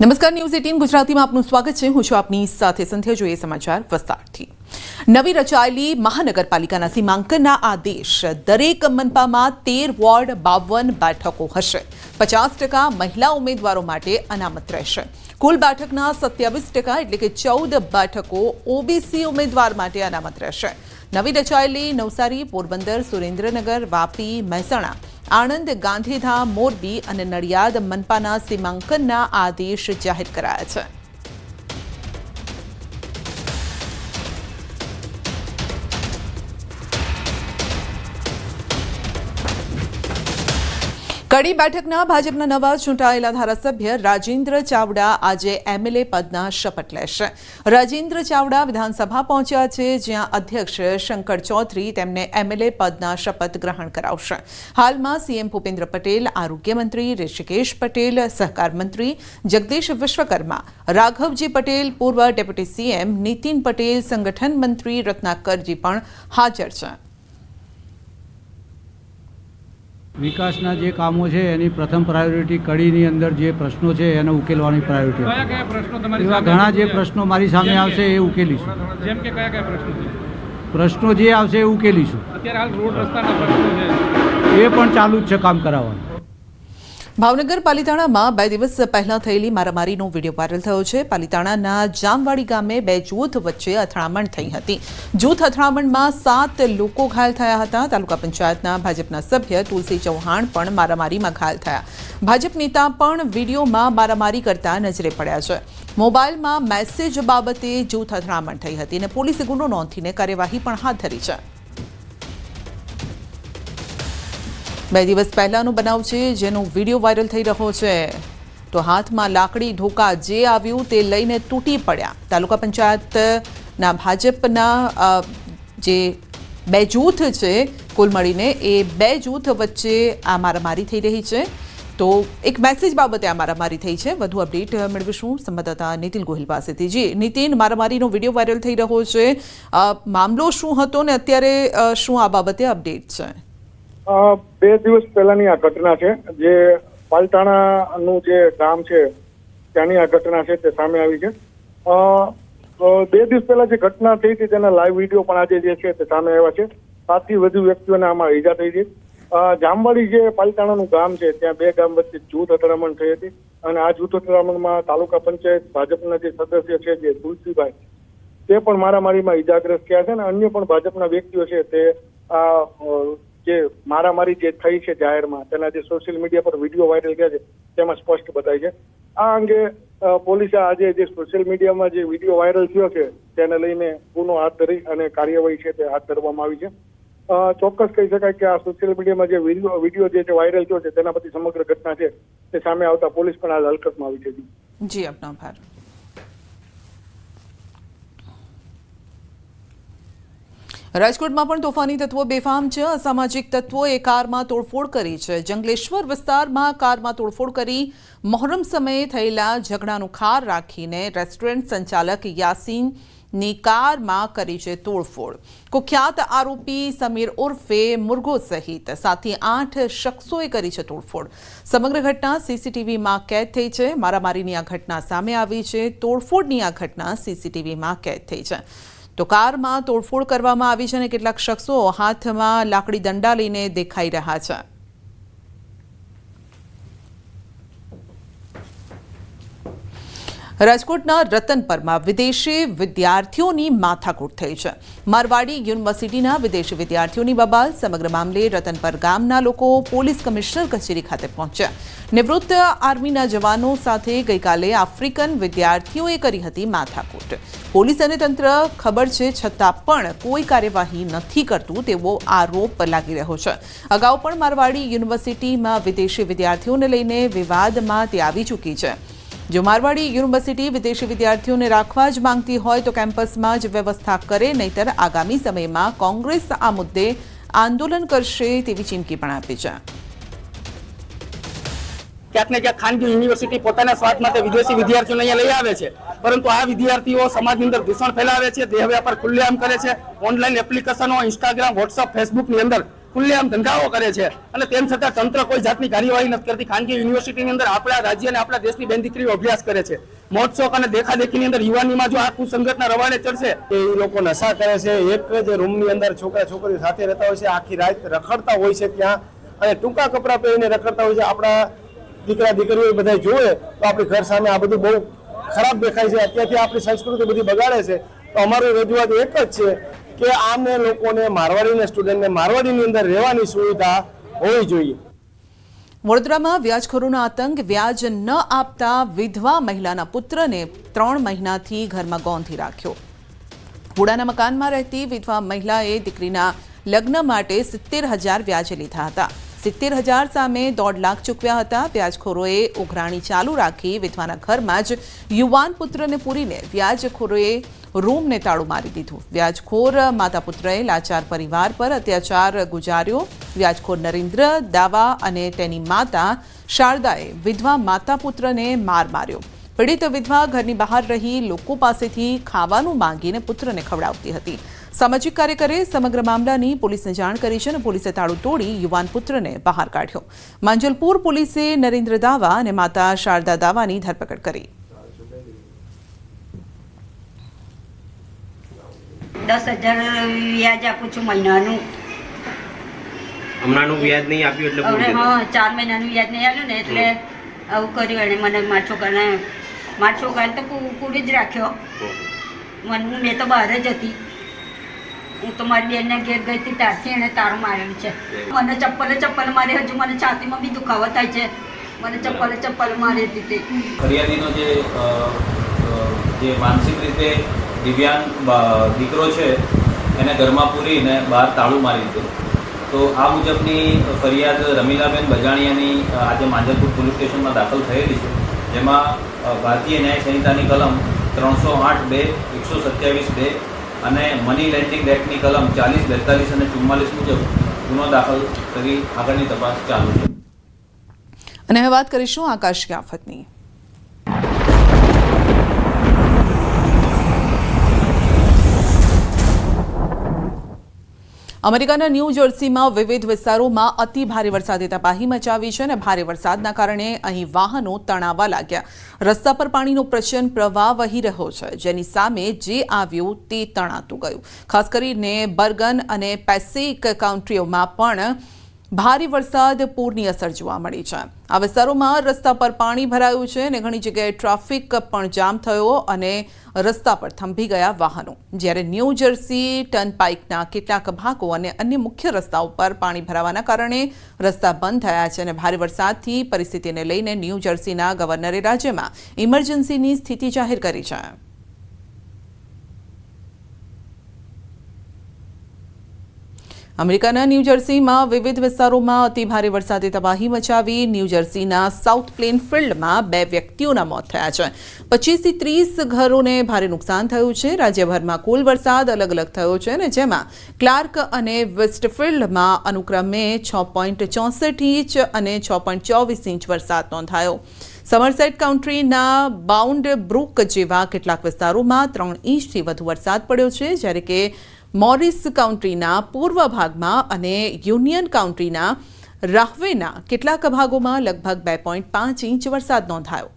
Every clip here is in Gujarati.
નમસ્કાર, ન્યૂઝ 18 ગુજરાતીમાં આપનું સ્વાગત છે. હું છું આપની સાથે સંધ્યા. જોઈએ સમાચાર વિસ્તારથી. નવી રચાયેલી મહાનગરપાલિકાના સીમાંકનના આદેશ દરેક મનપામાં 13 વોર્ડ 52 બેઠકો હશે. 50% મહિલા ઉમેદવારો માટે અનામત રહેશે. કુલ બેઠકના 27% એટલે કે 14 બેઠકો ઓબીસી ઉમેદવાર માટે અનામત રહેશે. નવી રચાયેલી નવસારી, પોરબંદર, સુરેન્દ્રનગર, વાપી, મહેસાણા, આણંદ, ગાંધીધામ, મોરબી અને નડિયાદ મનપાના સીમાંકનના આદેશ જાહેર કરાયા છે. કડી બેઠકના ભાજપના નવા ચૂંટાયેલા ધારાસભ્ય રાજેન્દ્ર ચાવડા આજે એમએલએ પદના શપથ લેશે. રાજેન્દ્ર ચાવડા વિધાનસભા પહોંચ્યા છે, જ્યાં અધ્યક્ષ શંકર ચૌધરી તેમને એમએલએ પદના શપથ ગ્રહણ કરાવશે. હાલમાં સીએમ ભૂપેન્દ્ર પટેલ, આરોગ્ય મંત્રી ઋષિકેશ પટેલ, સહકાર મંત્રી જગદીશ વિશ્વકર્મા, રાઘવજી પટેલ, પૂર્વ ડેપ્યુટી સીએમ નીતિન પટેલ, સંગઠન મંત્રી રત્નાકરજી પણ હાજર છે. વિકાસના જે કામો છે એની પ્રથમ પ્રાયોરિટી કડીની અંદર જે પ્રશ્નો છે એને ઉકેલવાની પ્રાયોરિટી. કયા પ્રશ્નો તમારી એવા ઘણા જે પ્રશ્નો મારી સામે આવશે એ ઉકેલીશું. જેમ કે કયા પ્રશ્નો છે? પ્રશ્નો જે આવશે એ ઉકેલીશું. અત્યારે હાલ રોડ રસ્તાના પ્રશ્નો છે એ પણ ચાલુ જ છે કામ કરાવવાનું. ભાવનગર પાલિતાણામાં 2 દિવસ પહેલા થયેલી મારામારીનો વિડીયો વાયરલ થયો છે. પાલિતાણાના જામવાડી ગામે 2 જૂથ વચ્ચે અથડામણ થઈ હતી. જૂથ અથડામણમાં 7 લોકો ઘાયલ થયા હતા. તાલુકા પંચાયતના ભાજપના સભ્ય તુલસી ચૌહાણ પણ મારામારીમાં ઘાયલ થયા. ભાજપ નેતા પણ વિડીયોમાં મારામારી કરતા નજરે પડ્યા છે. મોબાઈલમાં મેસેજ બાબતે જૂથ અથડામણ થઈ હતી અને પોલીસે ગુનો નોંધીને કાર્યવાહી પણ હાથ ધરી છે. 2 દિવસ પહેલાનો બનાવ છે, જેનો વિડીયો વાયરલ થઈ રહ્યો છે. તો હાથમાં લાકડી ઢોકા જે આવ્યું તે લઈને તૂટી પડ્યા. તાલુકા પંચાયતના ભાજપના જે 2 જૂથ છે, કુલ મળીને એ 2 જૂથ વચ્ચે આ મારામારી થઈ રહી છે. તો એક મેસેજ બાબતે આ મારામારી થઈ છે. વધુ અપડેટ મેળવીશું સંવાદદાતા નીતિન ગોહિલ પાસેથી. જી નીતિન, મારામારીનો વિડીયો વાયરલ થઈ રહ્યો છે, મામલો શું હતો ને અત્યારે શું આ બાબતે અપડેટ છે? 2 દિવસ પહેલાની આ ઘટના છે, જે પાલિતાણાનું જે ગામ છે ત્યાંની આ ઘટના છે તે સામે આવી છે. 2 દિવસ પહેલા જે ઘટના થઈ હતી તેના લાઈવ વિડીયો પણ આજે જે છે તે સામે આવ્યા છે. 7 થી વધુ વ્યક્તિઓને આમાં ઈજા થઈ છે. જામવાડી જે પાલિતાણાનું ગામ છે ત્યાં 2 ગામ વચ્ચે જૂથ અથડામણ થઈ હતી અને આ જૂથ અથડામણમાં તાલુકા પંચાયત ભાજપના જે સદસ્ય છે જે તુલસીભાઈ તે પણ મારામારીમાં ઈજાગ્રસ્ત થયા છે અને અન્ય પણ ભાજપના વ્યક્તિઓ છે તે જે મારામારી જે થઈ છે જાહેરમાં તેના જે સોશિયલ મીડિયા પર વિડીયો વાયરલ થયા છે તેમાં સ્પષ્ટ બતાય છે. આ અંગે પોલીસે આજે જે સોશિયલ મીડિયામાં જે વિડીયો વાયરલ થયો છે તેને લઈને ગુનો હાથ ધરી અને કાર્યવાહી છે તે હાથ ધરવામાં આવી છે. ચોક્કસ કહી શકાય કે આ સોશિયલ મીડિયામાં જે વિડીયો જે વાયરલ થયો છે તેના પછી સમગ્ર ઘટના છે તે સામે આવતા પોલીસ પણ હાલ હરકતમાં આવી છે. જી, આપનો આભાર. રાજકોટમાં પણ તોફાની તત્વો બેફામ છે. અસામાજિક તત્વોએ કારમાં તોડફોડ કરી છે. જંગલેશ્વર વિસ્તારમાં કારમાં તોડફોડ કરી મોહરમ સમયે થયેલા ઝઘડાનું ખાર રાખીને રેસ્ટોરન્ટ સંચાલક યાસીનની કારમાં કરી છે તોડફોડ. કુખ્યાત આરોપી સમીર ઉર્ફે મુર્ગો સહિત 7 થી 8 શખ્સોએ કરી છે તોડફોડ. સમગ્ર ઘટના સીસીટીવીમાં કેદ થઈ છે. મારામારીની આ ઘટના સામે આવી છે. તોડફોડની આ ઘટના સીસીટીવીમાં કેદ થઈ છે. તો કારમાં તોડફોડ કરવામાં આવી છે અને કેટલાક શખ્સો હાથમાં લાકડી દંડા લઈને દેખાઈ રહ્યા છે. રાજકોટના રતનપરમાં વિદેશી વિદ્યાર્થીઓની માથાકૂટ થઈ છે. મારવાડી યુનિવર્સિટીના વિદેશી વિદ્યાર્થીઓની બબાલ. સમગ્ર મામલે રતનપર ગામના લોકો પોલીસ કમિશનર કચેરી ખાતે પહોંચ્યા. નિવૃત્ત આર્મીના જવાનો સાથે ગઈકાલે આફ્રિકન વિદ્યાર્થીઓએ કરી હતી માથાકૂટ. પોલીસ અને તંત્ર ખબર છે છતાં પણ કોઈ કાર્યવાહી નથી કરતું તેવો આરોપ લાગી રહ્યો છે. અગાઉ પણ મારવાડી યુનિવર્સિટીમાં વિદેશી વિદ્યાર્થીઓને લઈને વિવાદમાં તે આવી ચૂકી છે. જો મારવાડી યુનિવર્સિટી વિદેશી વિદ્યાર્થીઓને રાખવા જ માંગતી હોય તો કેમ્પસમાં જ વ્યવસ્થા કરે, નહીતર આગામી સમયમાં કોંગ્રેસ આ મુદ્દે આંદોલન કરશે તેવી ચીમકી પણ આપી છે. ક્યાંક ને ક્યાંક ખાનગી યુનિવર્સિટી પોતાના સ્વાર્થ માટે વિદેશી વિદ્યાર્થીઓને અહીંયા લઈ આવે છે, પરંતુ આ વિદ્યાર્થીઓ સમાજની અંદર દૂષણ ફેલાવે છે, દેહ વ્યાપાર ખુલ્લેઆમ કરે છે. ઓનલાઈન એપ્લિકેશનો, ઇન્સ્ટાગ્રામ, વોટ્સઅપ, ફેસબુકની અંદર ખુલ્લેઆમ ધંધાઓ કરે છે અને તેમ છતાં તંત્ર કોઈ જાતની કાર્યવાહી નથી કરતી. ખાનગી યુનિવર્સિટીની અંદર આપણા રાજ્ય અને આપણા દેશની બેન દીકરીઓ અભ્યાસ કરે છે. મહોત્સવ અને દેખાદેખીની અંદર યુવાનીમાં જો આ કુસંગતના રવાડે ચડશે એ લોકો નશા કરે છે, એક જ રૂમની અંદર છોકરા છોકરીઓ સાથે રહેતા હોય છે, આખી રાત રખડતા હોય છે ત્યાં, અને ટૂંકા કપડાં પહેરીને રખડતા હોય છે. આપણા દીકરા દીકરીઓ બધા જોવે તો આપણી ઘર સામે આ બધું બહુ ખરાબ દેખાય છે. અત્યારથી આપણી સંસ્કૃતિ બધી બગાડે છે. તો અમારી રજૂઆત એક જ છે કે આને લોકોને મારવાડીના સ્ટુડન્ટને મારવાડીની અંદર રહેવાની સુવિધા હોવી જોઈએ. વડોદરામાં વ્યાજખોરોનો આતંક. વ્યાજ ન આપતા વિધવા મહિલાના પુત્રને 3 મહિનાથી ઘરમાં ગોંધી રાખ્યો. હુડાના મકાનમાં રહેતી વિધવા મહિલાએ દીકરીના લગ્ન માટે 70,000 વ્યાજે લીધા હતા. 70,000 સામે 1.5 લાખ ચૂકવ્યા હતા. વ્યાજખોરોએ ઉઘરાણી ચાલુ રાખી વિધવાના ઘરમાં જ યુવાન પુત્રને પૂરીને વ્યાજખોરોએ રૂમને તાળું મારી દીધું. વ્યાજખોર માતા પુત્રએ લાચાર પરિવાર પર અત્યાચાર ગુજાર્યો. વ્યાજખોર નરેન્દ્ર દાવા અને તેની માતા શારદાએ વિધવા માતા પુત્રને માર માર્યો. પીડિત વિધવા ઘરની બહાર રહી લોકો પાસેથી ખાવાનું માંગીને પુત્રને ખવડાવતી હતી. સામાજિક કાર્યકરે સમગ્ર મામલાની પોલીસને જાણ કરી છે અને પોલીસે તાળું તોડી યુવાન પુત્રને બહાર કાઢ્યો. માંજલપુર પોલીસે નરેન્દ્ર દાવા અને માતા શારદા દાવાની ધરપકડ કરી. 10,000 વ્યાજ આપું છું મહિનાનું. હમણાંનું વ્યાજ નહીં આપ્યું એટલે હવે 4 મહિનાનું વ્યાજ નહીં આવ્યું ને એટલે આવું કર્યું. એને મને મારા છોકરાને તો પૂરી જ રાખ્યો. મેં તો બહાર જ હતી. હું તો મારી બેનને ઘેર ગઈ હતી ત્યારથી એણે તારું મારેલું છે. મને ચપ્પલ મારી. હજુ મને છાતીમાં બી દુખાવો થાય છે. મને ચપ્પલ મારી હતી તે. ફરિયાદીનો જે માનસિક રીતે દિવ્યાંગ દીકરો છે એને ઘરમાં પૂરીને બહાર તાળું મારી દીધું. તો આ મુજબની ફરિયાદ રમીલાબેન બજાણિયાની આજે માંજલપુર પોલીસ સ્ટેશનમાં દાખલ થયેલી છે, જેમાં ભારતીય ન્યાય સંહિતાની કલમ 308(2), 127(2) અને મની લેન્ડિંગ એક્ટની કલમ 40, 42 અને 44 મુજબ ગુનો દાખલ કરી આગળની તપાસ ચાલુ છે. અને હવે વાત કરીશું આકાશી આફતની. અમેરિકાના ન્યૂ જર્સીમાં વિવિધ વિસ્તારોમાં અતિ ભારે વરસાદે તબાહી મચાવી છે અને ભારે વરસાદના કારણે અહીં વાહનો તણાવવા લાગ્યા. રસ્તા પર પાણીનો પ્રચંડ પ્રવાહ વહી રહ્યો છે, જેની સામે જે આવ્યું તે તણાતું ગયું. ખાસ કરીને બર્ગન અને પેસિફિક કાઉન્ટીઓમાં પણ ભારે વરસાદ પૂરની અસર જોવા મળી છે. આ વિસ્તારોમાં રસ્તા પર પાણી ભરાયું છે અને ઘણી જગ્યાએ ટ્રાફિક પણ જામ થયો અને રસ્તા પર થંભી ગયા વાહનો. જ્યારે ન્યૂ જર્સી ટર્નપાઇકના કેટલાક ભાગો અને અન્ય મુખ્ય રસ્તાઓ પર પાણી ભરાવાના કારણે રસ્તા બંધ થયા છે અને ભારે વરસાદથી પરિસ્થિતિને લઈને ન્યૂ જર્સીના ગવર્નરે રાજ્યમાં ઇમરજન્સીની સ્થિતિ જાહેર કરી છે. અમેરિકાના ન્યૂ જર્સીમાં વિવિધ વિસ્તારોમાં અતિ ભારે વરસાદે તબાહી મચાવી. ન્યૂ જર્સીના સાઉથ પ્લેનફિલ્ડમાં 2 વ્યક્તિઓના મોત થયા છે. 25 થી 30 ઘરોને ભારે નુકસાન થયું છે. રાજ્યભરમાં કુલ વરસાદ અલગ અલગ થયો છે અને જેમાં ક્લાર્ક અને વેસ્ટફિલ્ડમાં અનુક્રમે 6.64 ઇંચ અને 6.24 ઇંચ વરસાદ નોંધાયો. સમરસેટ કાઉન્ટીના બાઉન્ડ બ્રુક જેવા કેટલાક વિસ્તારોમાં 3 ઇંચથી વધુ વરસાદ પડ્યો છે, જ્યારે કે મોરિસ કાઉન્ટીના પૂર્વ ભાગમાં અને યુનિયન કાઉન્ટીના રાહવેના કેટલાક ભાગોમાં લગભગ 2.5 ઇંચ વરસાદ નોંધાયો.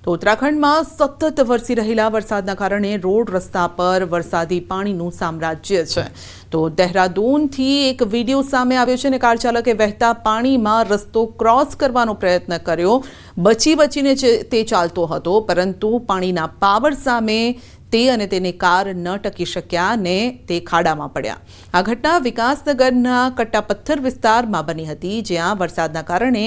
તો ઉત્તરાખંડમાં સતત વરસી રહેલા વરસાદના કારણે રોડ રસ્તા પર વરસાદી પાણીનું સામ્રાજ્ય છે. તો દહેરાદૂનથી એક વિડીયો સામે આવ્યો છે અને કાર ચાલકે વહેતા પાણીમાં રસ્તો ક્રોસ કરવાનો પ્રયત્ન કર્યો. બચીને તે ચાલતો હતો, પરંતુ પાણીના પાવર સામે તે અને તેની કાર ન ટકી શક્યા અને તે ખાડામાં પડ્યા. આ ઘટના વિકાસનગરના કટ્ટાપથ્થર વિસ્તારમાં બની હતી, જ્યાં વરસાદના કારણે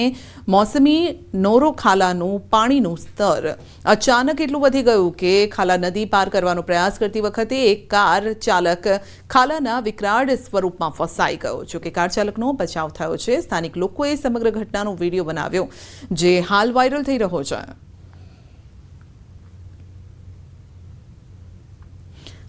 મોસમી નોરો ખાલાનું પાણીનું સ્તર અચાનક એટલું વધી ગયું કે ખાલા નદી પાર કરવાનો પ્રયાસ કરતી વખતે એક કાર ચાલક ખાલાના વિકરાળ સ્વરૂપમાં ફસાઈ ગયો. જોકે કાર ચાલકનો બચાવ થયો છે. સ્થાનિક લોકોએ સમગ્ર ઘટનાનો વિડીયો બનાવ્યો, જે હાલ વાયરલ થઈ રહ્યો છે.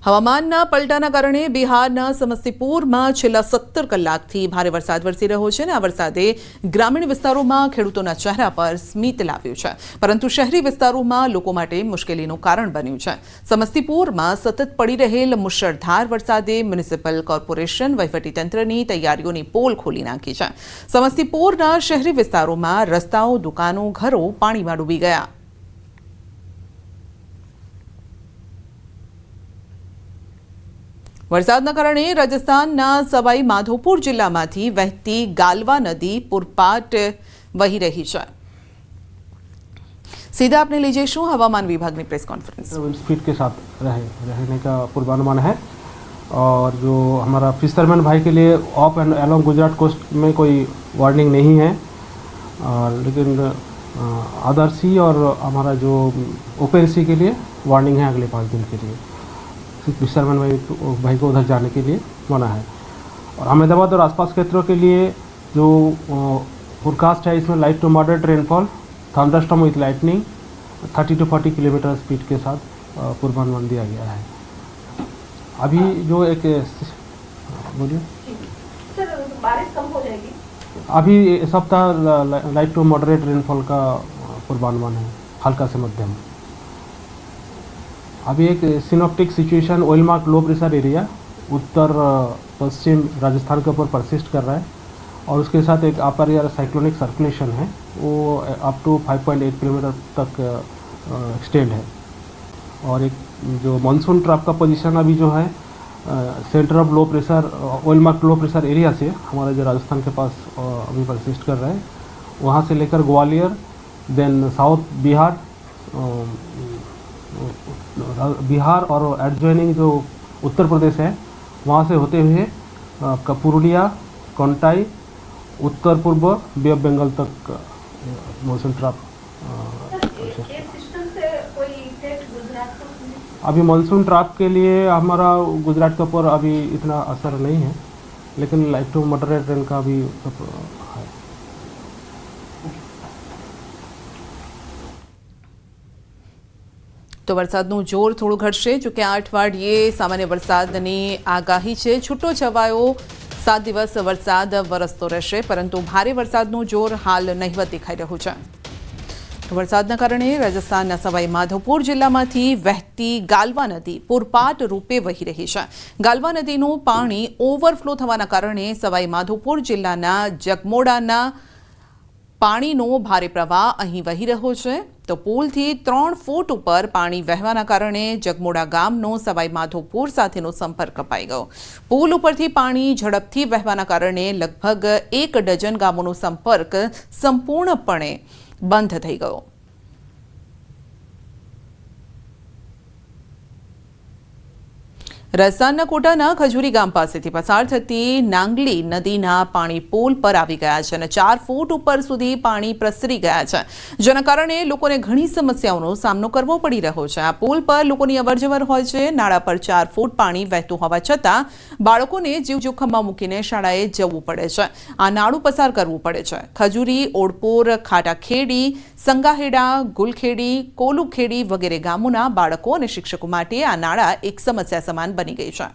હવામાનના પલટાના કારણે બિહારના સમસ્તીપુરમાં છેલ્લા 17 કલાકથી ભારે વરસાદ વરસી રહ્યો છે અને આ વરસાદે ગ્રામીણ વિસ્તારોમાં ખેડૂતોના ચહેરા પર સ્મિત લાવ્યું છે, પરંતુ શહેરી વિસ્તારોમાં લોકો માટે મુશ્કેલીનું કારણ બન્યું છે. સમસ્તીપુરમાં સતત પડી રહેલ મુશળધાર વરસાદે મ્યુનિસિપલ કોર્પોરેશન વહીવટીતંત્રની તૈયારીઓની પોલ ખોલી નાખી છે. સમસ્તીપુરના શહેરી વિસ્તારોમાં રસ્તાઓ, દુકાનો, ઘરો પાણીમાં ડૂબી ગયા. વરસાદના કારણે રાજસ્થાનના સવાઈ માધોપુર જિલ્લામાંથી વહેતી ગાલવા નદી પૂરપાટ વહી રહી છે. सीधा आपने ले जैसू हवामान विभाग ने प्रेस कॉन्फ्रेंस स्पीड के साथ रहने का पूर्वानुमान है. और जो हमारा फिशरमैन भाई के लिए off and along Gujarat coast में कोई वार्निंग नहीं है, लेकिन अदर सी और हमारा जो ओपन सी के लिए वार्निंग है अगले 5 दिन के लिए. फिशरमैन भाई को उधर जाने के लिए मना है. और अहमदाबाद और आसपास क्षेत्रों के लिए जो फोरकास्ट है इसमें light to moderate rainfall, thunderstorm with lightning 30 to 40 kilometre speed के साथ पूर्वानुमान दिया गया है. अभी जो एक बोलिए सर, बारिश कम हो जाएगी. अभी इस सप्ताह लाइट टू मॉडरेट रेनफॉल का पूर्वानुमान है, हल्का से मध्यम. अभी एक synoptic situation well marked low pressure area उत्तर पश्चिम राजस्थान के ऊपर परसिस्ट कर रहा है, और उसके साथ एक अपर एयर साइक्लोनिक सर्कुलेशन है, वो अप टू 5.8 किलोमीटर तक एक्सटेंड है. और एक जो मानसून ट्रैप का पोजीशन अभी जो है centre of low pressure oil marked low pressure area से हमारे जो राजस्थान के पास अभी परसिस्ट कर रहा है, वहाँ से लेकर ग्वालियर, देन साउथ बिहार और एडजॉइनिंग जो उत्तर प्रदेश है वहाँ से होते हुए आपका पुरुलिया, कोंटाई, उत्तर पूर्व बे ऑफ बंगाल तक मॉनसून ट्रैप. अभी मॉनसून ट्रैप के लिए हमारा गुजरात के ऊपर अभी इतना असर नहीं है, लेकिन लाइट टू मॉडरेट रेन का भी है. તો વરસાદનું જોર થોડું ઘટશે, જોકે 8 અઠવાડિયે સામાન્ય વરસાદની આગાહી છે. છૂટો છવાયો 7 દિવસ વરસાદ વરસતો રહેશે, પરંતુ ભારે વરસાદનું જોર હાલ નહિવત દેખાઈ રહ્યું છે. વરસાદના કારણે રાજસ્થાનના સવાઈ માધોપુર જિલ્લામાંથી વહેતી ગાલવા નદી પૂરપાટ રૂપે વહી રહી છે. ગાલવા નદીનું પાણી ઓવરફ્લો થવાના કારણે સવાઈ માધોપુર જિલ્લાના જગમોડાના પાણીનો ભારે પ્રવાહ અહીં વહી રહ્યો છે. તો પુલથી 3 ફૂટ ઉપર પાણી વહેવાના કારણે જગમોડા ગામનો સવાઈ માધોપુર સાથેનો સંપર્ક કપાઈ ગયો. પુલ ઉપરથી પાણી ઝડપથી વહેવાના કારણે લગભગ 1 ડઝન ગામોનો સંપર્ક સંપૂર્ણપણે બંધ થઈ ગયો. રાજસ્થાનના કોટાના ખજૂરી ગામ પાસેથી પસાર થતી નાંગલી નદીના પાણી પુલ પર આવી ગયા છે અને 4 ફૂટ ઉપર સુધી પાણી પ્રસરી ગયા છે, જેના કારણે લોકોને ઘણી સમસ્યાઓનો સામનો કરવો પડી રહ્યો છે. આ પુલ પર લોકોની અવરજવર હોય છે. નાળા પર 4 ફૂટ પાણી વહેતું હોવા છતાં બાળકોને જીવ જોખમમાં મૂકીને શાળાએ જવું પડે છે. આ નાળું પસાર કરવું પડે છે. ખજૂરી, ઓડપુર, ખાટાખેડી, સંગાહેડા, ગુલખેડી, કોલુખેડી વગેરે ગામોના બાળકો અને શિક્ષકો માટે આ નાળા એક સમસ્યા સમાન બની ગઈ છે.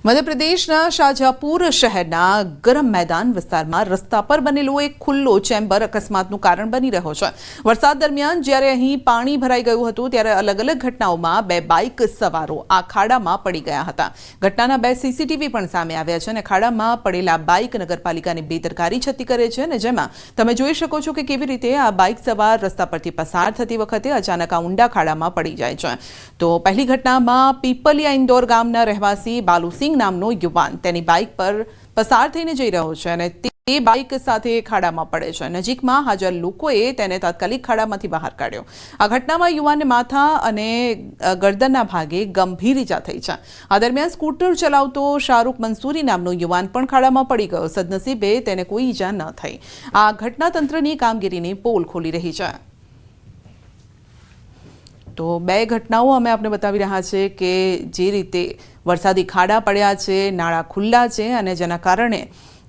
મધ્યપ્રદેશના શાહજહાપુર શહેરના ગરમ મેદાન વિસ્તારમાં રસ્તા પર બનેલો એક ખુલ્લો ચેમ્બર અકસ્માતનું કારણ બની રહ્યો છે. વરસાદ દરમિયાન જ્યારે અહીં પાણી ભરાઈ ગયું હતું ત્યારે અલગ અલગ ઘટનાઓમાં 2 બાઇક સવારો આ ખાડામાં પડી ગયા હતા. ઘટનાના 2 સીસીટીવી પણ સામે આવ્યા છે અને ખાડામાં પડેલા બાઇક નગરપાલિકાની બેદરકારી છતી કરે છે, અને જેમાં તમે જોઈ શકો છો કે કેવી રીતે આ બાઇક સવાર રસ્તા પરથી પસાર થતી વખતે અચાનક આ ઊંડા ખાડામાં પડી જાય છે. તો પહેલી ઘટનામાં પીપલિયા ઇન્દોર ગામના રહેવાસી બાલુસિંહ નામનો યુવાન તેની બાઇક પર પસાર થઈને જઈ રહ્યો છે અને તે બાઇક સાથે ખાડામાં પડે છે. નજીકમાં હાજર લોકોએ તેને તાત્કાલિક ખાડામાંથી બહાર કાઢ્યો. આ ઘટનામાં યુવાનને માથા અને ગરદનના ભાગે ગંભીર ઈજા થઈ છે. આ દરમિયાન સ્કૂટર ચલાવતો શાહરૂખ મંસૂરી નામનો યુવાન પણ ખાડામાં પડી ગયો. સદનસીબે તેને કોઈ ઈજા ન થઈ. આ ઘટના તંત્રની કામગીરીની પોલ ખોલી રહી છે. તો 2 ઘટનાઓ અમે આપને બતાવી રહ્યા છે કે જે રીતે વરસાદી ખાડા પડ્યા છે, નાળા ખુલ્લા છે અને જેના કારણે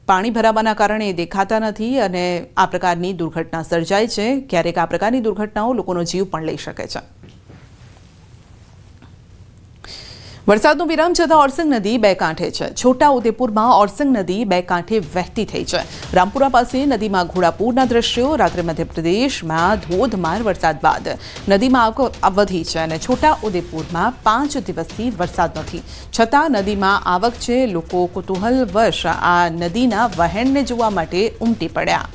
પાણી ભરાવાના કારણે દેખાતા નથી અને આ પ્રકારની દુર્ઘટના સર્જાય છે. ક્યારેક આ પ્રકારની દુર્ઘટનાઓ લોકોનો જીવ પણ લઈ શકે છે. વરસાદનો વિરામ જતાં ઓરસંગ નદી બે કાંઠે છે. છોટા ઉદેપુરમાં ઓરસંગ નદી બે કાંઠે વહેતી થઈ છે. રામપુરા પાસે નદીમાં ઘોડાપૂરના દ્રશ્યો. રાત્રે મધ્યપ્રદેશમાં ધોધમાર વરસાદ બાદ નદીમાં આવક વધી છે અને છોટા ઉદેપુરમાં 5 દિવસથી વરસાદ નથી, છતાં નદીમાં આવક છે. લોકો કુતૂહલવશ આ નદીના વહેણને જોવા માટે ઉમટી પડ્યા.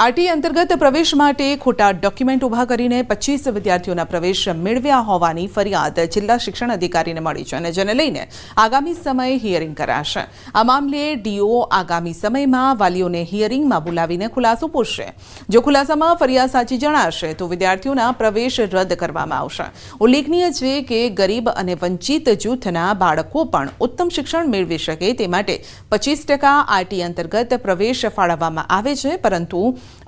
આરટી અંતર્ગત પ્રવેશ માટે ખોટા ડોક્યુમેન્ટ ઊભા કરીને 25 વિદ્યાર્થીઓના પ્રવેશ મેળવ્યા હોવાની ફરિયાદ જિલ્લા શિક્ષણ અધિકારીને મળી છે અને જેને લઈને આગામી સમયે હિયરિંગ કરાશે. આ મામલે ડીઓ આગામી સમયમાં વાલીઓને હિયરિંગમાં બોલાવીને ખુલાસો પૂછશે. જો ખુલાસામાં ફરિયાદ સાચી જણાશે તો વિદ્યાર્થીઓના પ્રવેશ રદ કરવામાં આવશે. ઉલ્લેખનીય છે કે ગરીબ અને વંચિત જૂથના બાળકો પણ ઉત્તમ શિક્ષણ મેળવી શકે તે માટે 25% આરટી અંતર્ગત પ્રવેશ ફાળવવામાં આવે છે, પરંતુ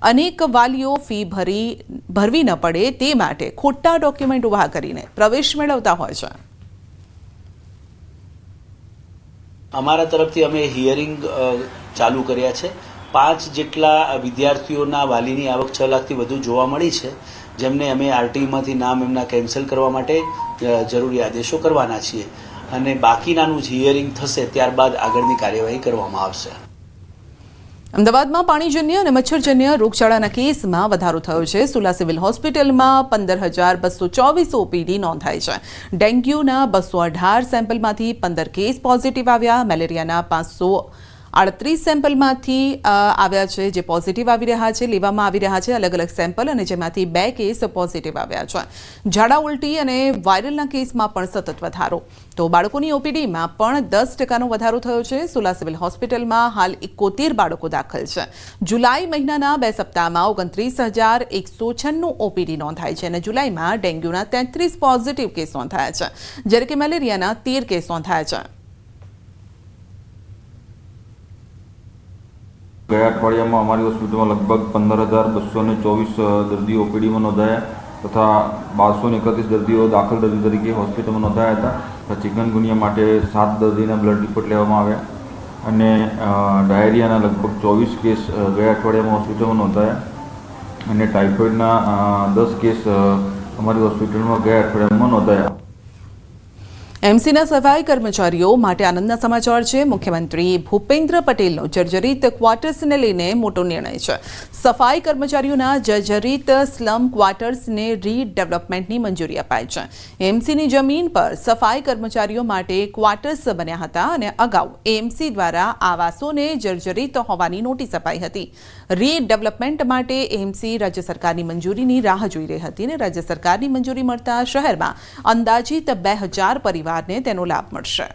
અનેક વાલીઓ ફી ભરવી ન પડે તે માટે ખોટા ડોક્યુમેન્ટ ઊભા કરીને પ્રવેશ મેળવતા હોય છે. અમારા તરફથી અમે હિયરિંગ ચાલુ કર્યા છે. 5 જેટલા વિદ્યાર્થીઓના વાલીની આવક 6 લાખથી વધુ જોવા મળી છે, જેમને અમે આરટીમાંથી નામ એમના કેન્સલ કરવા માટે જરૂરી આદેશો કરવાના છીએ અને બાકીનાનું હિયરિંગ થશે ત્યારબાદ આગળની કાર્યવાહી કરવામાં આવશે. અમદાવાદમાં પાણીજન્ય અને મચ્છરજન્ય રોગચાળાના કેસમાં વધારો થયો છે. સુલા સિવિલ હોસ્પિટલમાં 15,224 ઓપીડી નોંધાઈ છે. ડેન્ગ્યુના 218 સેમ્પલમાંથી 15 કેસ પોઝિટિવ આવ્યા. મેલેરિયાના 538 સેમ્પલમાંથી આવ્યા છે જે પોઝિટિવ આવી રહ્યા છે, લેવામાં આવી રહ્યા છે અલગ અલગ સેમ્પલ, અને જેમાંથી 2 કેસ પોઝિટિવ આવ્યા છે. ઝાડા ઉલટી અને વાયરલના કેસમાં પણ સતત વધારો. તો બાળકોની ઓપીડીમાં પણ 10% વધારો થયો છે. સુલા સિવિલ હોસ્પિટલમાં હાલ 71 બાળકો દાખલ છે. જુલાઈ મહિનાના 2 સપ્તાહમાં 29,196 ઓપીડી નોંધાઈ છે અને જુલાઈમાં ડેન્ગ્યુના 33 પોઝિટિવ કેસ નોંધાયા છે, જ્યારે કે મેલેરિયાના 13 કેસ નોંધાયા છે. ગયા અઠવાડિયામાં અમારી હોસ્પિટલમાં લગભગ 15,224 દર્દીઓ ઓપીડીમાં નોંધાયા તથા 1231 દર્દીઓ દાખલ દર્દી તરીકે હોસ્પિટલમાં નોંધાયા હતા. ચિકનગુનિયા માટે 7 દર્દીના બ્લડ રિપોર્ટ લેવામાં આવ્યા અને ડાયરિયાના લગભગ 24 કેસ ગયા અઠવાડિયામાં હોસ્પિટલમાં નોંધાયા અને ટાઇફોઇડના 10 કેસ અમારી હોસ્પિટલમાં ગયા અઠવાડિયામાં નોંધાયા. એમસીના સફાઈ કર્મચારીઓ માટે આનંદના સમાચાર છે. મુખ્યમંત્રી ભૂપેન્દ્ર પટેલનો જર્જરિત ક્વાર્ટર્સને લઈને મોટો નિર્ણય છે. સફાઈ કર્મચારીઓના જર્જરિત સ્લમ ક્વાર્ટર્સને રીડેવલપમેન્ટની મંજૂરી અપાઈ છે. એમસીની જમીન પર સફાઈ કર્મચારીઓ માટે ક્વાર્ટર્સ બન્યા હતા અને અગાઉ એમસી દ્વારા આવાસોને જર્જરિત હોવાની નોટિસ અપાઈ હતી. રીડેવલપમેન્ટ માટે એમસી રાજ્ય સરકારની મંજૂરીની રાહ જોઈ રહી હતી અને રાજ્ય સરકારની મંજૂરી મળતા શહેરમાં અંદાજિત 2,000 પરિવારને તેનો લાભ મળશે.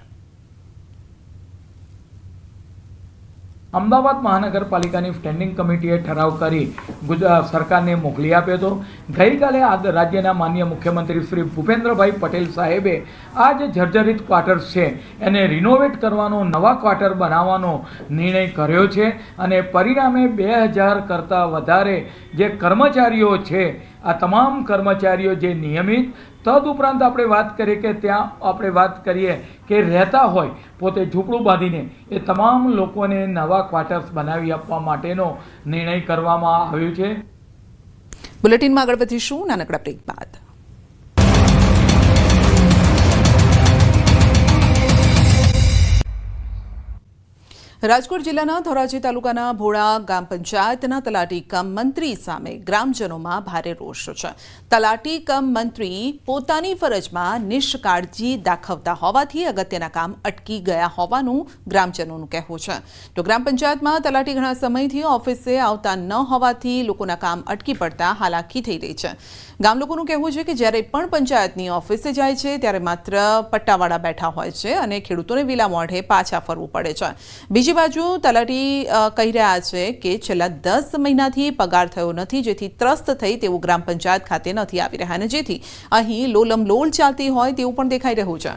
અમદાવાદ મહાનગરપાલિકાની સ્ટેન્ડિંગ કમિટીએ ઠરાવ કરી ગુજરાત સરકારને મોકલી આપ્યો હતો. ગઈકાલે રાજ્યના માનનીય મુખ્યમંત્રી શ્રી ભૂપેન્દ્રભાઈ પટેલ સાહેબે આ જે જર્જરિત ક્વાર્ટર્સ છે એને રિનોવેટ કરવાનો, નવા ક્વાર્ટર બનાવવાનો નિર્ણય કર્યો છે અને પરિણામે 2,000 કરતાં વધારે જે કર્મચારીઓ છે, આ તમામ કર્મચારીઓ જે નિયમિત, તદુપરાંત આપણે વાત કરીએ કે ત્યાં આપણે વાત કરીએ કે રહેતા હોય પોતે ઝૂંપડું બાંધીને, એ તમામ લોકોને નવા ક્વાર્ટર્સ બનાવી આપવા માટેનો નિર્ણય કરવામાં આવ્યો છે. બુલેટિનમાં આગળ વધીશું નાનકડા બ્રેક બાદ. રાજકોટ જિલ્લાના ધોરાજી તાલુકાના ભોળા ગ્રામ પંચાયતના તલાટી કમ મંત્રી સામે ગ્રામજનોમાં ભારે રોષ છે. તલાટી કમ મંત્રી પોતાની ફરજમાં નિષ્કાળજી દાખવતા હોવાથી અગત્યના કામ અટકી ગયા હોવાનું ગ્રામજનોનું કહેવું છે. તો ગ્રામ પંચાયતમાં તલાટી ઘણા સમયથી ઓફિસે આવતા ન હોવાથી લોકોના કામ અટકી પડતા હાલાકી થઈ રહી છે. ગામ લોકોનું કહેવું છે કે જ્યારે પણ પંચાયતની ઓફિસે જાય છે ત્યારે માત્ર પટ્ટાવાળા બેઠા હોય છે અને ખેડૂતોને વિલા મોઢે પાછા ફરવું પડે છે. બીજી બાજુ તલાટી કહી રહ્યા છે કે છેલ્લા 10 મહિનાથી પગાર થયો નથી, જેથી ત્રસ્ત થઈ તેવું ગ્રામ પંચાયત ખાતે નથી આવી રહ્યા અને જેથી અહીં લોલમલોલ ચાલતી હોય તેવું પણ દેખાઈ રહ્યું છે.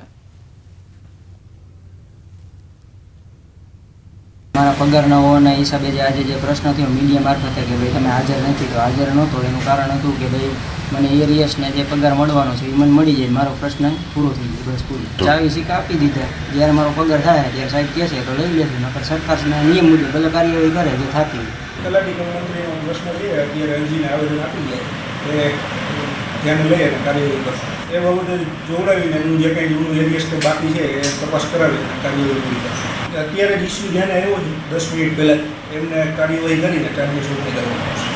મારા પગાર ન હોવાના હિસાબે જે આજે જે પ્રશ્ન થયો મીડિયા મારફતે કે ભાઈ તમે હાજર નથી, તો હાજર નહોતો એનું કારણ હતું કે ભાઈ મને એરિયસ ને જે પગાર મળવાનો છે એ મને મળી જાય, મારો પ્રશ્ન પૂરો થઈ જાય, બસ પૂરું. ચાવી સિક્કા આપી દીધા, જ્યારે મારો પગાર થાય ત્યારે સાહેબ કહે છે તો લઈ લેશું, નકર સરકારના નિયમ મુજબ ભલે કાર્યવાહી કરે જે થતી. તલાટી કમ મંત્રીનો પ્રશ્ન છે, અત્યારે અરજીને આવેદન આપી જાય એ ધ્યાને લઈ અને કાર્યવાહી કરશે. એ બાબતે જોડાવીને એનું જે કંઈ જૂનું એરિયસ બાકી છે એ તપાસ કરાવી કાર્યવાહી પૂરી કરશે. અત્યારે જ ઇસ્યુ ધ્યાને આવ્યો છે 10 મિનિટ પહેલાં, એમને કાર્યવાહી કરીને ચાર્જની સોંપણી કરવામાં આવશે.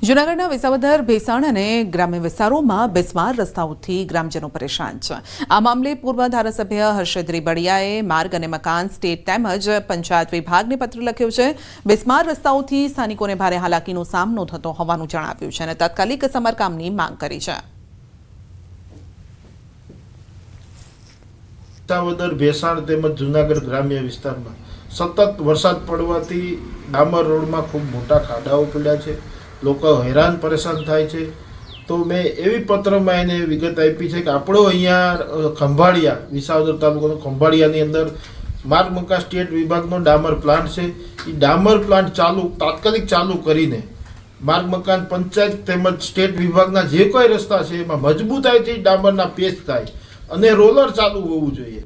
જૂનાગઢના વિસાવદર, ભેસાણ અને ગ્રામ્ય વિસ્તારોમાં બિસ્માર રસ્તાઓથી ગ્રામજનો પરેશાન છે. આ મામલે પૂર્વ ધારાસભ્ય હર્ષદ રીબડિયાએ માર્ગ અને મકાન, સ્ટેટ તેમજ પંચાયત વિભાગને પત્ર લખ્યો છે. બિસ્માર રસ્તાઓથી સ્થાનિકોને ભારે હાલાકીનો સામનો થતો હોવાનું જણાવ્યું છે અને તાત્કાલિક સમારકામની માંગ કરી છે. વિસાવદર, ભેસાણ તેમજ જૂનાગઢ ગ્રામ્ય વિસ્તારમાં સતત વરસાદ પડવાથી ડામર રોડમાં ખૂબ મોટા ખાડાઓ પડ્યા છે. લોકો હેરાન પરેશાન થાય છે. તો મેં એવી પત્રમાં એને વિગત આપી છે કે આપણો અહીંયા ખંભાળિયા, વિસાવદર તાલુકાનું ખંભાળિયાની અંદર માર્ગ મકાન સ્ટેટ વિભાગનો ડામર પ્લાન્ટ છે. એ ડામર પ્લાન્ટ તાત્કાલિક ચાલુ કરીને માર્ગ મકાન પંચાયત તેમજ સ્ટેટ વિભાગના જે કોઈ રસ્તા છે એમાં મજબૂતાઈથી ડામરના પેચ થાય અને રોલર ચાલુ હોવું જોઈએ.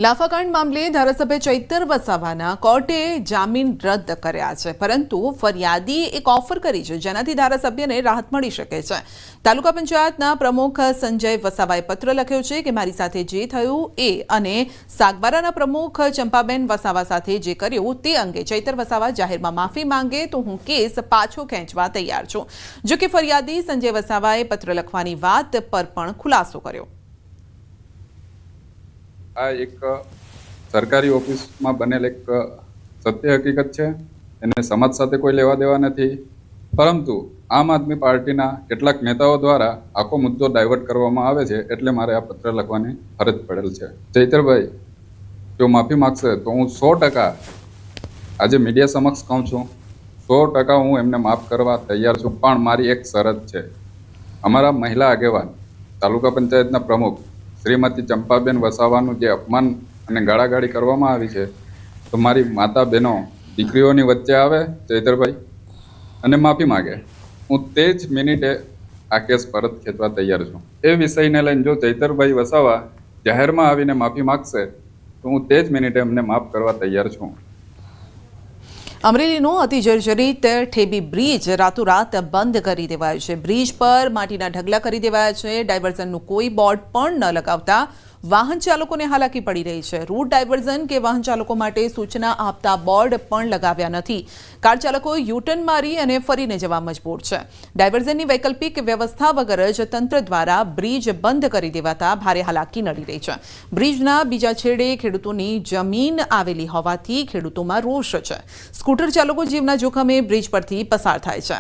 લાફાકાંડ મામલે ધારાસભ્ય ચૈતર વસાવાના કોર્ટે જામીન રદ કર્યા છે, પરંતુ ફરિયાદીએ એક ઓફર કરી છે જેનાથી ધારાસભ્યને રાહત મળી શકે છે. તાલુકા પંચાયતના પ્રમુખ સંજય વસાવાએ પત્ર લખ્યો છે કે મારી સાથે જે થયું એ અને સાગબારાના પ્રમુખ ચંપાબેન વસાવા સાથે જે કર્યું તે અંગે ચૈતર વસાવા જાહેરમાં માફી માંગે તો હું કેસ પાછો ખેંચવા તૈયાર છું. જો કે ફરિયાદી સંજય વસાવાએ પત્ર લખવાની વાત પર પણ ખુલાસો કર્યો. આ એક સરકારી ઓફિસમાં બનેલ એક સત્ય હકીકત છે, એને સમાજ સાથે કોઈ લેવા દેવા નથી, પરંતુ આમ આદમી પાર્ટીના કેટલાક નેતાઓ દ્વારા આખો મુદ્દો ડાયવર્ટ કરવામાં આવે છે, એટલે મારે આ પત્ર લખવાની ફરજ પડેલ છે. ચૈતરભાઈ જો માફી માગશે તો હું 100% આજે મીડિયા સમક્ષ કહું છું, 100% હું એમને માફ કરવા તૈયાર છું. પણ મારી એક શરત છે. અમારા મહિલા આગેવાન તાલુકા પંચાયતના પ્રમુખ શ્રીમતી ચંપાબેન વસાવાનું જે અપમાન અને ગાળાગાળી કરવામાં આવી છે, તો મારી માતા બહેનો દીકરીઓની વચ્ચે આવે ચૈતરભાઈ અને માફી માગે, હું તે જ મિનિટે આ કેસ પરત ખેંચવા તૈયાર છું. એ વિષયને લઈને જો ચૈતરભાઈ વસાવા જાહેરમાં આવીને માફી માગશે તો હું તે જ મિનિટે એમને માફ કરવા તૈયાર છું. અમરેલીનો અતિ જર્જરિત ઠેબી બ્રિજ રાતોરાત બંધ કરી દેવાયો છે. બ્રિજ પર માટીના ઢગલા કરી દેવાયા છે. ડાયવર્ઝનનું કોઈ બોર્ડ પણ ન લગાવતા વાહન ચાલકોને હાલાકી પડી રહી છે. રૂટ ડાયવર્ઝન કે વાહન ચાલકો માટે સૂચના આપતા બોર્ડ પણ લગાવ્યા નથી. કાર ચાલકો યુટર્ન મારી અને ફરીને જવા મજબૂર છે. ડાયવર્ઝનની વૈકલ્પિક વ્યવસ્થા વગર જ તંત્ર દ્વારા બ્રિજ બંધ કરી દેવાતા ભારે હાલાકી નડી રહી છે. બ્રિજના બીજા છેડે ખેડૂતોની જમીન આવેલી હોવાથી ખેડૂતોમાં રોષ છે. સ્કૂટર ચાલકો જીવના જોખમે બ્રિજ પરથી પસાર થાય છે.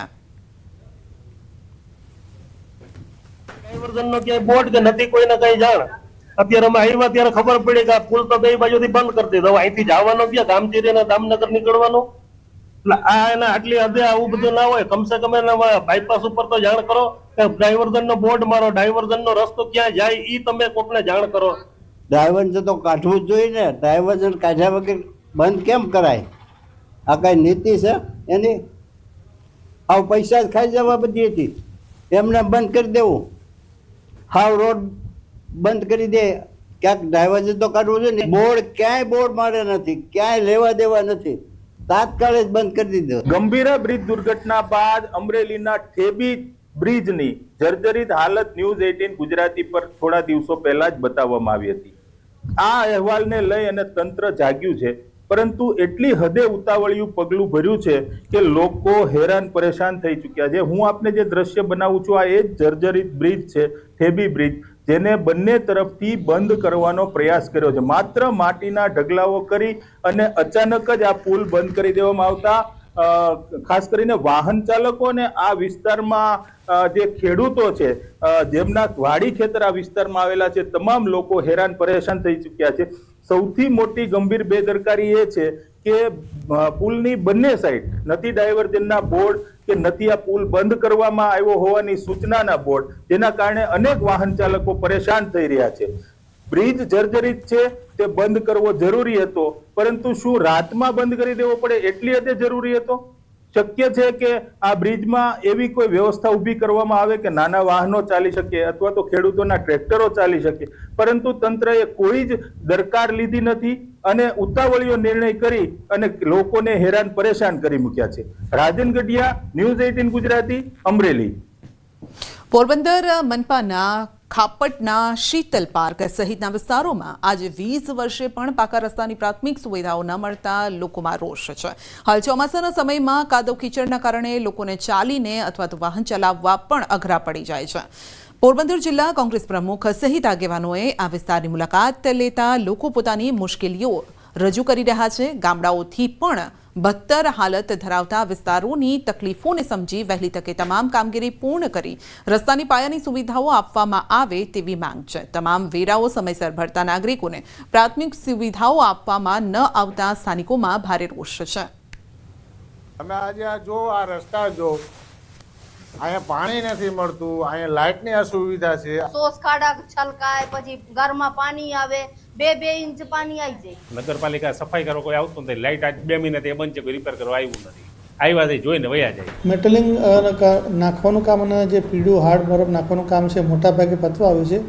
ડાયવર્ઝનનો ક્યાંય બોર્ડ કે નથી કોઈને કઈ જાણ. અત્યારે અમે આવ્યા ત્યારે ખબર પડી કે આ પુલ તો બે બાજુથી બંધ કરી દીધો. અહીંથી જવાનો ક્યાં, ગામચીરી અને દામનગર નીકળવાનો? એટલે આ એના આટલી હદે આવું બધું ના હોય. કમસે કમ બાયપાસ ઉપર તો જાણ કરો કે ડાયવર્ઝન નો બોર્ડ મારો, ડાયવર્ઝન નો રસ્તો ક્યાં જાય ઈ તમે કોકને જાણ કરો. ડાયવર્ઝન તો કાઢવું જ જોઈએ ને. ડાયવર્ઝન કાઢ્યા વગર બંધ કેમ કરાય? આ કઈ નીતિ છે એની? આવ પૈસા જ ખાઈ જવા બધી હતી, એમને બંધ કરી દેવું. હાવ રોડ બંધ કરી દે, ક્યાંક ડાયવર્ઝન તો કાઢવું જોઈએ ને. બોર્ડ ક્યાંય બોર્ડ મારે નથી, ક્યાંય લેવા દેવા નથી, તાત્કાલિક જ બંધ કરી દીધો. ગંભીરા બ્રિજ દુર્ઘટના બાદ અમરેલીના ઠેબી બ્રિજની જર્જરિત હાલત ન્યૂઝ 18 ગુજરાતી પર થોડા દિવસો પહેલા જ બતાવવામાં આવી હતી. આ અહેવાલને લઈ અને તંત્ર જાગ્યું છે, પરંતુ એટલી હદે ઉતાવળિયું પગલું ભર્યું છે કે લોકો હેરાન પરેશાન થઈ ચૂક્યા છે. હું આપને જે દ્રશ્ય બનાવું છું આ એ જ જર્જરિત બ્રિજ છે, ઠેબી બ્રિજ, જેને બંને તરફથી બંધ કરવાનો પ્રયાસ કર્યો છે. માત્ર માટીના ઢગલાઓ કરી અને અચાનક જ આ પુલ બંધ કરી દેવામાં આવતા ખાસ કરીને વાહન ચાલકો ને આ વિસ્તારમાં જે ખેડૂતો છે, જેમના વાડી ખેતર આ વિસ્તારમાં આવેલા છે, તમામ લોકો હેરાન પરેશાન થઈ ચૂક્યા છે. સૌથી મોટી ગંભીર બેદરકારી એ છે કે પુલની બંને સાઈડ નથી ડાયવર્ઝનના બોર્ડ કે નથી આ પુલ બંધ કરવામાં આવ્યો હોવાની સૂચનાના બોર્ડ, જેના કારણે અનેક વાહન ચાલકો પરેશાન થઈ રહ્યા છે. બ્રિજ જર્જરિત છે, તે બંધ કરવો જરૂરી હતો, પરંતુ શું રાતમાં બંધ કરી દેવો પડે એટલી હદે જરૂરી હતો? શક્ય છે કે આ બ્રિજમાં એવી કોઈ વ્યવસ્થા ઊભી કરવામાં આવે કે નાના વાહનો ચાલી શકે અથવા તો ખેડૂતોના ટ્રેક્ટરો ચાલી શકે, પરંતુ તંત્રએ કોઈ જ દરકાર લીધી નથી અને ઉતાવળીયો નિર્ણય કરી અને લોકોને હેરાન પરેશાન કરી મૂક્યા છે. રાજન ગઢિયા, ન્યૂઝ 18 ગુજરાતી, અમરેલી. પોરબંદર મનપાના ખાપટના શીતલ પાર્ક સહિતના વિસ્તારોમાં આજે 20 વર્ષે પણ પાકા રસ્તાની પ્રાથમિક સુવિધાઓ ન મળતા લોકોમાં રોષ છે. હાલ ચોમાસાના સમયમાં કાદવ કીચડના કારણે લોકોને ચાલીને અથવા તો વાહન ચલાવવા પણ અઘરા પડી જાય છે. પોરબંદર જિલ્લા કોંગ્રેસ પ્રમુખ સહિત આગેવાનોએ આ વિસ્તારની મુલાકાત લેતા લોકો પોતાની મુશ્કેલીઓ રજૂ કરી રહ્યા છે. ગામડાઓથી પણ બદતર હાલત ધરાવતા વિસ્તારોની તકલીફોને સમજી વહેલી તકે તમામ કામગીરી પૂર્ણ કરી રસ્તાની પાયાની સુવિધાઓ આપવામાં આવે તેવી માંગ છે. તમામ વેરાઓ સમયસર ભરતા નાગરિકોને પ્રાથમિક સુવિધાઓ આપવામાં ન આવતા સ્થાનિકોમાં ભારે રોષ છે. તમે આજે આ રસ્તા જો, અહીંયા પાણી નથી મળતું, અહીંયા લાઇટની અસુવિધા છે. સોસ ખાડા છલકાય, પછી ઘરમાં પાણી આવે, 2 ઇંચ પાણી આવી જાય. નગરપાલિકા સફાઈ કરવા કોઈ આવતું નથી. લાઇટ આજ 2 મહિનાથી બંધ છે, કોઈ રિપેર કરવા આવ્યું નથી. આવ્યા છે જોઈને વયા જાય. મેટલિંગ નાખવાનું કામ અને જે પીળું હાર્ડ બરફ નાખવાનું કામ છે મોટાભાગે પતવા આવ્યું છે.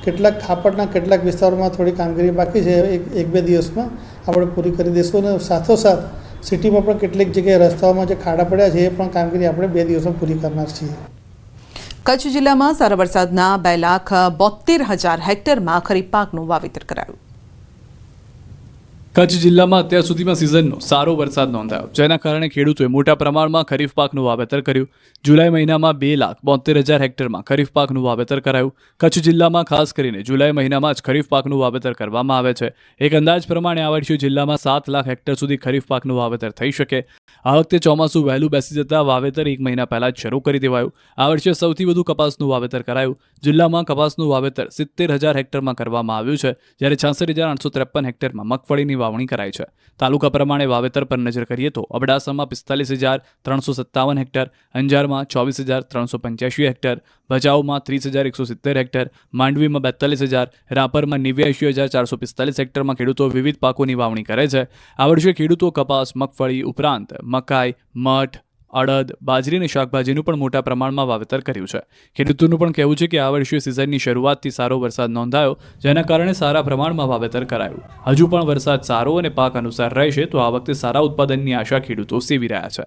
કેટલાક ખાપટના કેટલાક વિસ્તારોમાં થોડી કામગીરી બાકી છે. 1-2 દિવસમાં આપણે પૂરી કરી દઈશું અને સાથોસાથ સિટીમાં પણ કેટલીક જગ્યાએ રસ્તાઓમાં જે ખાડા પડ્યા છે એ પણ કામગીરી આપણે 2 દિવસમાં પૂરી કરનાર છીએ. કચ્છ જિલ્લામાં સારા વરસાદના 2,72,000 હેક્ટરમાં ખરીફ પાકનું વાવેતર કરાયું. કચ્છ જિલ્લામાં અત્યાર સુધીમાં સિઝનનો સારો વરસાદ નોંધાયો, જેના કારણે ખેડૂતોએ મોટા પ્રમાણમાં ખરીફ પાકનું વાવેતર કર્યું. જુલાઈ મહિનામાં 2,72,000 હેક્ટરમાં ખરીફ પાકનું વાવેતર કરાયું. કચ્છ જિલ્લામાં ખાસ કરીને જુલાઈ મહિનામાં જ ખરીફ પાકનું વાવેતર કરવામાં આવે છે. એક અંદાજ પ્રમાણે આ વર્ષે જિલ્લામાં 7 લાખ હેક્ટર સુધી ખરીફ પાકનું વાવેતર થઈ શકે. આ વખતે ચોમાસું વહેલું બેસી જતા વાવેતર 1 મહિના પહેલા જ શરૂ કરી દેવાયું. આ વર્ષે સૌથી વધુ કપાસનું વાવેતર કરાયું. જિલ્લામાં કપાસનું વાવેતર 70,000 હેક્ટરમાં કરવામાં આવ્યું છે, જ્યારે 66,853 હેક્ટરમાં મગફળીની વાવણી કરાઈ છે. તાલુકા પ્રમાણે વાવેતર પર નજર કરીએ તો અબડાસામાં 45,357 હેક્ટર, અંજારમાં 24,385 હેક્ટર, ભચાઉમાં 30,170 હેક્ટર, માંડવીમાં 42,000, રાપરમાં 89,445 હેક્ટરમાં ખેડૂતો વિવિધ પાકોની વાવણી કરે છે. આ વર્ષે ખેડૂતો કપાસ, મગફળી ઉપરાંત મકાઈ, મઠ, અડદ, બાજરી અને શાકભાજીનું પણ મોટા પ્રમાણમાં વાવેતર કર્યું છે. ખેડૂતોનું પણ કહેવું છે કે આ વર્ષે સિઝનની શરૂઆતથી સારો વરસાદ નોંધાયો, જેના કારણે સારા પ્રમાણમાં વાવેતર કરાયું. હજુ પણ વરસાદ સારો અને પાક અનુસાર રહેશે તો આ વખતે સારા ઉત્પાદનની આશા ખેડૂતો સેવી રહ્યા છે.